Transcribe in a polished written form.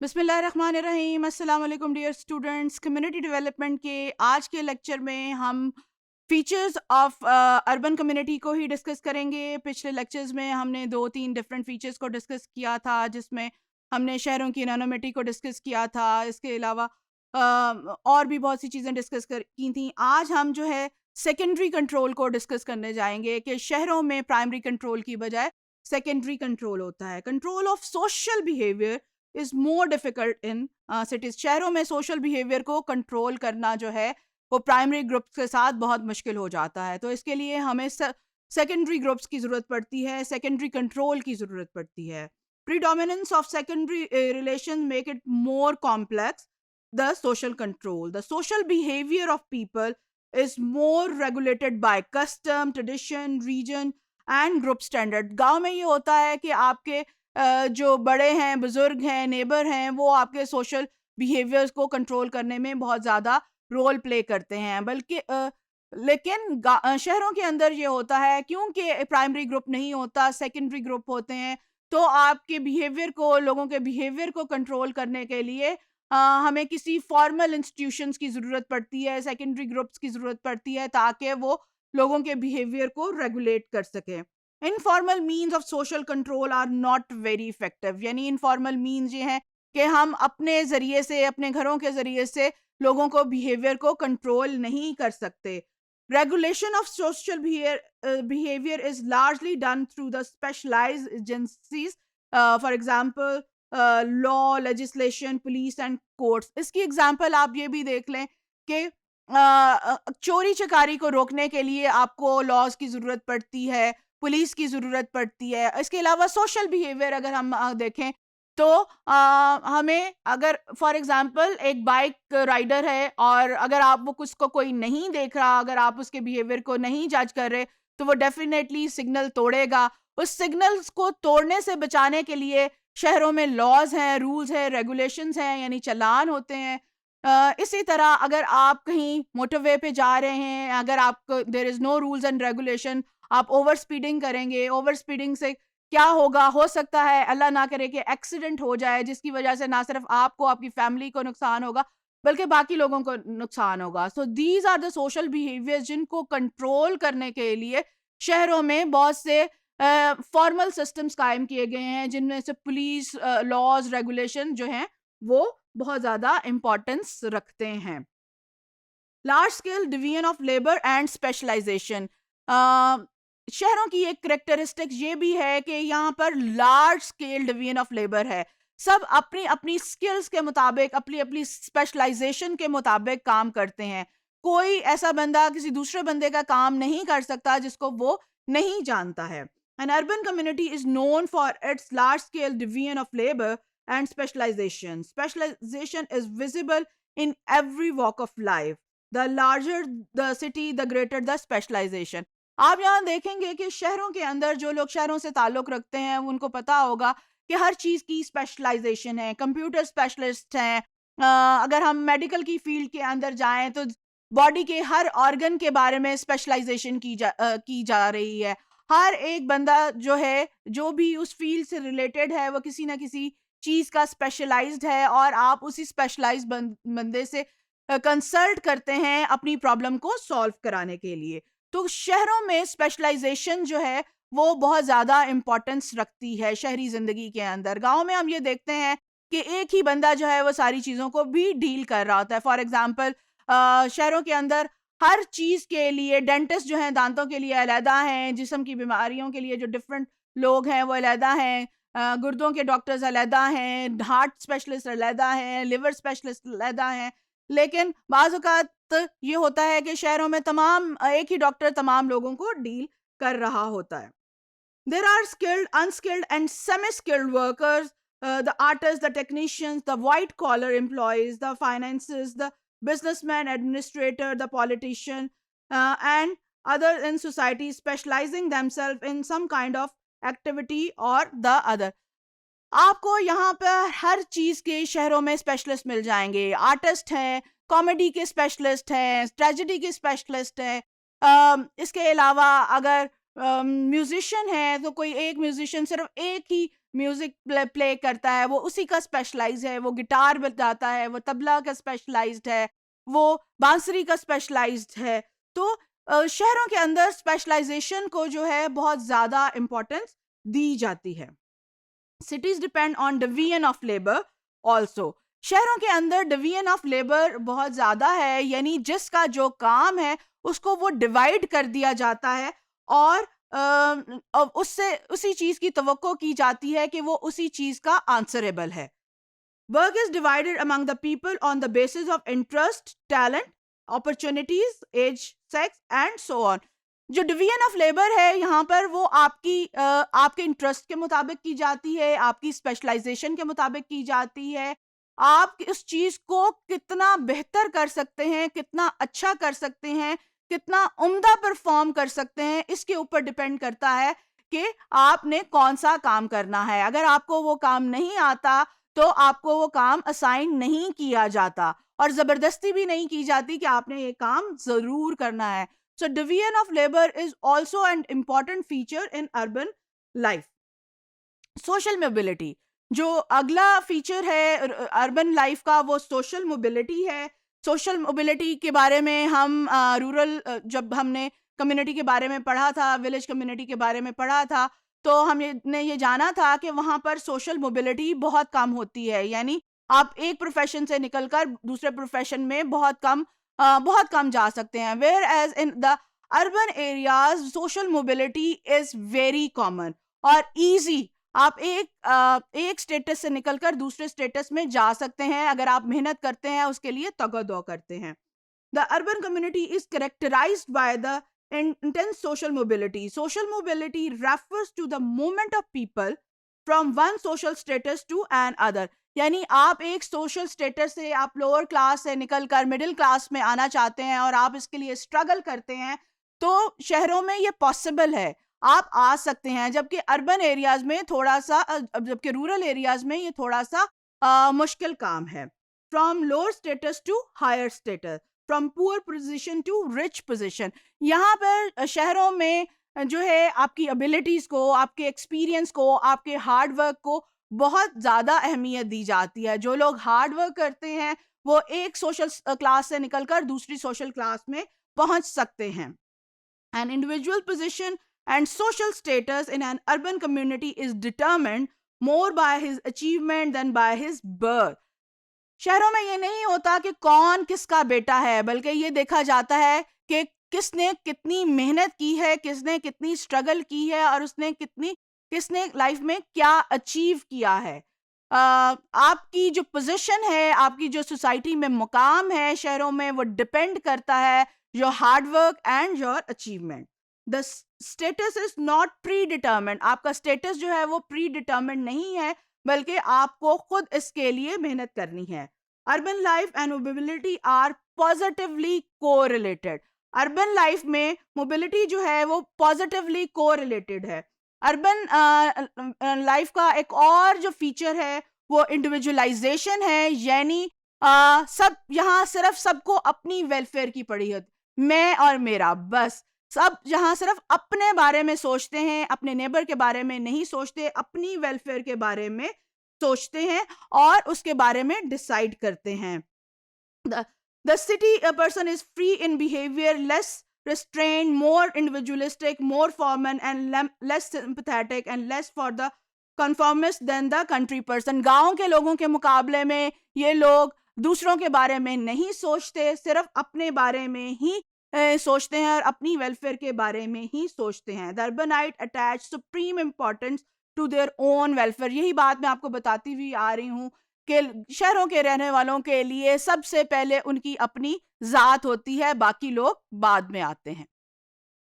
बिस्मिल्लाहिर्रहमानिर्रहीम। अस्सलाम वालेकुम डियर स्टूडेंट्स। कम्युनिटी डेवलपमेंट के आज के लेक्चर में हम फीचर्स ऑफ अर्बन कम्युनिटी को ही डिस्कस करेंगे। पिछले लेक्चर्स में हमने 2-3 डिफरेंट फीचर्स को डिस्कस किया था, जिसमें हमने शहरों की इकोनॉमिटी को डिस्कस किया था। इसके अलावा और भी बहुत सी चीज़ें डिस्कस की थी। आज हम जो है सेकेंडरी कंट्रोल को डिस्कस करने जाएंगे कि शहरों में प्राइमरी कंट्रोल की बजाय सेकेंडरी कंट्रोल होता है। Control of social behaviour is more difficult in cities. शहरों में सोशल बिहेवियर को कंट्रोल करना जो है वो प्राइमरी ग्रुप्स के साथ बहुत मुश्किल हो जाता है। तो इसके लिए हमें सेकेंडरी ग्रुप्स की ज़रूरत पड़ती है, सेकेंडरी कंट्रोल की ज़रूरत पड़ती है। Predominance of secondary relation make it more complex the social control. The social behaviour of people is more regulated by custom, tradition, region and group standard। गांव में ये होता है कि आपके जो बड़े हैं, बुजुर्ग हैं, नेबर हैं, वो आपके सोशल बिहेवियर्स को कंट्रोल करने में बहुत ज़्यादा रोल प्ले करते हैं। बल्कि लेकिन शहरों के अंदर ये होता है, क्योंकि प्राइमरी ग्रुप नहीं होता, सेकेंडरी ग्रुप होते हैं, तो आपके बिहेवियर को, लोगों के बिहेवियर को कंट्रोल करने के लिए हमें किसी फॉर्मल इंस्टीट्यूशंस की ज़रूरत पड़ती है, सेकेंडरी ग्रुप्स की ज़रूरत पड़ती है, ताकि वो लोगों के बिहेवियर को रेगुलेट कर सकें। Informal means of social control are not very effective. यानी इनफॉर्मल मीन्स ये हैं कि हम अपने ज़रिए से, अपने घरों के ज़रिए से लोगों को बिहेवियर को कंट्रोल नहीं कर सकते। Regulation of social behaviour is largely done through the specialised agencies, for example law, legislation, police and courts. इसकी एग्जांपल आप ये भी देख लें कि चोरी चकारी को रोकने के लिए आपको लॉज की ज़रूरत पड़ती है, पुलिस की ज़रूरत पड़ती है। इसके अलावा सोशल बिहेवियर अगर हम देखें तो हमें, अगर फॉर एग्जांपल एक बाइक राइडर है और अगर आप वो उसको कोई नहीं देख रहा, अगर आप उसके बिहेवियर को नहीं जज कर रहे, तो वो डेफिनेटली सिग्नल तोड़ेगा। उस सिग्नल्स को तोड़ने से बचाने के लिए शहरों में लॉज हैं, रूल्स हैं, रेगुलेशंस हैं, यानी चालान होते हैं। इसी तरह अगर आप कहीं मोटरवे पे जा रहे हैं, अगर आपको there is no rules and regulation, आप ओवर स्पीडिंग करेंगे, ओवर स्पीडिंग से क्या होगा, हो सकता है अल्लाह ना करे कि एक्सीडेंट हो जाए, जिसकी वजह से ना सिर्फ आपको, आपकी फैमिली को नुकसान होगा, बल्कि बाकी लोगों को नुकसान होगा। So these are the social behaviours जिनको कंट्रोल करने के लिए शहरों में बहुत से फॉर्मल सिस्टम्स कायम किए गए हैं, जिनमें से पुलिस, लॉज, रेगुलेशन जो हैं वो बहुत ज़्यादा इम्पोर्टेंस रखते हैं। Large scale division of labour and specialisation. शहरों की एक करेक्टरिस्टिक ये भी है कि यहाँ पर large scale division of labour है। सब अपनी अपनी स्किल्स के मुताबिक, अपनी अपनी स्पेशलाइजेशन के मुताबिक काम करते हैं। कोई ऐसा बंदा किसी दूसरे बंदे का काम नहीं कर सकता जिसको वो नहीं जानता है। An urban community is known for its large-scale division of labor and specialization. Specialization is visible in every walk of life. The larger the city, the greater the specialization. आप यहाँ देखेंगे कि शहरों के अंदर जो लोग शहरों से ताल्लुक़ रखते हैं, उनको पता होगा कि हर चीज़ की स्पेशलाइजेशन है। कंप्यूटर स्पेशलिस्ट हैं, अगर हम मेडिकल की फील्ड के अंदर जाएं तो बॉडी के हर ऑर्गन के बारे में स्पेशलाइजेशन की जा रही है। हर एक बंदा जो है, जो भी उस फील्ड से रिलेटेड है, वो किसी ना किसी चीज़ का स्पेशलाइज्ड है और आप उसी स्पेशलाइज्ड बंदे से कंसल्ट करते हैं अपनी प्रॉब्लम को सॉल्व कराने के लिए। तो शहरों में स्पेशलाइजेशन जो है वो बहुत ज़्यादा इम्पोर्टेंस रखती है शहरी ज़िंदगी के अंदर। गाँव में हम ये देखते हैं कि एक ही बंदा जो है वो सारी चीज़ों को भी डील कर रहा होता है। फॉर एग्ज़ाम्पल शहरों के अंदर हर चीज़ के लिए डेंटिस्ट जो हैं, दांतों के लिए अलहदा हैं, जिस्म की बीमारियों के लिए जो डिफरेंट लोग हैं वो अलहदा हैं, गुर्दों के डॉक्टर्स अलहदा हैं, हार्ट स्पेशलिस्ट अलहदा हैं, लिवर स्पेशलिस्ट अलहदा हैं। लेकिन बाज़ औक़ात ये होता है कि शहरों में तमाम एक ही डॉक्टर तमाम लोगों को डील कर रहा होता है। There are skilled, unskilled, and semi-skilled workers, the artists, the technicians, the white-collar employees, the financiers, the businessman, administrator, the politician, and others in society specializing themselves in some kind of activity or the other. आपको यहाँ पर हर चीज़ के शहरों में specialist मिल जाएंगे। Artist हैं, comedy के specialist हैं, ट्रेजेडी के स्पेशलिस्ट हैं। इसके अलावा अगर म्यूजिशियन है तो कोई एक म्यूजिशियन सिर्फ एक ही म्यूजिक प्ले करता है वो उसी का स्पेशलाइज है, वो गिटार बजाता है, वो तबला का स्पेशलाइज्ड है, वो बांसुरी का स्पेशलाइज्ड है। तो शहरों के अंदर स्पेशलाइजेशन को जो है बहुत ज्यादा इंपॉर्टेंस दी जाती है। Cities depend on division of labour also. शहरों के अंदर डिवीजन ऑफ लेबर बहुत ज्यादा है, यानी जिसका जो काम है उसको वो डिवाइड कर दिया जाता है और उससे उसी चीज की तवक्को की जाती है कि वो उसी चीज का आंसरेबल है। Work is divided among the people on the basis of interest, talent, opportunities, age, sex and so on. जो डिवीजन ऑफ लेबर है यहाँ पर वो आपके इंटरेस्ट के मुताबिक की जाती है, आपकी स्पेशलाइजेशन के मुताबिक की जाती है। आप उस चीज को कितना बेहतर कर सकते हैं, कितना अच्छा कर सकते हैं, कितना उम्दा परफॉर्म कर सकते हैं, इसके ऊपर डिपेंड करता है कि आपने कौन सा काम करना है। अगर आपको वो काम नहीं आता तो आपको वो काम असाइन नहीं किया जाता और जबरदस्ती भी नहीं की जाती कि आपने ये काम जरूर करना है। So division of labour is also an important feature in urban life. Social mobility, जो अगला फीचर है अर्बन लाइफ का, वो सोशल मोबिलिटी है। सोशल मोबिलिटी के बारे में हम जब हमने कम्युनिटी के बारे में पढ़ा था, विलेज कम्युनिटी के बारे में पढ़ा था, तो हमने ये जाना था कि वहां पर सोशल मोबिलिटी बहुत कम होती है, यानी आप एक प्रोफेशन से निकलकर दूसरे प्रोफेशन में बहुत कम जा सकते हैं। Whereas in the urban areas social mobility is very common और इजी। आप एक स्टेटस से निकलकर दूसरे स्टेटस में जा सकते हैं अगर आप मेहनत करते हैं, उसके लिए तगदो करते हैं। The urban community is characterised by the intense social mobility. Social mobility refers to the movement of people from one social status to another. यानी आप एक सोशल स्टेटस से, आप लोअर क्लास से निकलकर मिडिल क्लास में आना चाहते हैं और आप इसके लिए स्ट्रगल करते हैं, तो शहरों में ये पॉसिबल है, आप आ सकते हैं। जबकि अर्बन एरियाज में थोड़ा सा, जबकि रूरल एरियाज में ये थोड़ा सा मुश्किल काम है। From lower status to higher status, from poor position to rich position. यहाँ पर शहरों में जो है आपकी एबिलिटीज को, आपके एक्सपीरियंस को, आपके हार्ड वर्क को बहुत ज्यादा अहमियत दी जाती है। जो लोग हार्ड वर्क करते हैं वो एक सोशल क्लास से निकलकर दूसरी सोशल क्लास में पहुंच सकते हैं। An individual position and social status in an urban community is determined more by his achievement than by his birth. शहरों में ये नहीं होता कि कौन किसका बेटा है, बल्कि ये देखा जाता है कि किसने कितनी मेहनत की है, किसने कितनी स्ट्रगल की है और किसने लाइफ में क्या अचीव किया है। आपकी जो पोजीशन है, आपकी जो सोसाइटी में मुकाम है शहरों में, वो डिपेंड करता है your hard work and your achievement. The status is not pre determined. आपका स्टेटस जो है वो प्री डिटर्मिन्ड नहीं है, बल्कि आपको खुद इसके लिए मेहनत करनी है। Urban life and mobility are positively correlated. Urban life में मोबिलिटी जो है वो पॉजिटिवली कोरिलेटेड है। अर्बन लाइफ का एक और जो फीचर है वो इंडिविजुअलाइजेशन है, यानी सब यहाँ सिर्फ सबको अपनी वेलफेयर की पड़ी है, मैं और मेरा, बस सब यहाँ सिर्फ अपने बारे में सोचते हैं, अपने नेबर के बारे में नहीं सोचते, अपनी वेलफेयर के बारे में सोचते हैं और उसके बारे में डिसाइड करते हैं। The city a person is free in behavior, less restrained, more individualistic, more formal and less sympathetic and less for the conformist than the country person. गांव के लोगों के मुकाबले में ये लोग दूसरों के बारे में नहीं सोचते, सिर्फ अपने बारे में ही सोचते हैं और अपनी वेलफेयर के बारे में ही सोचते हैं। The urbanite attach supreme importance to their own welfare. यही बात मैं आपको बताती हुई आ रही हूँ कि शहरों के रहने वालों के लिए सबसे पहले उनकी अपनी जात होती है, बाकी लोग बाद में आते हैं।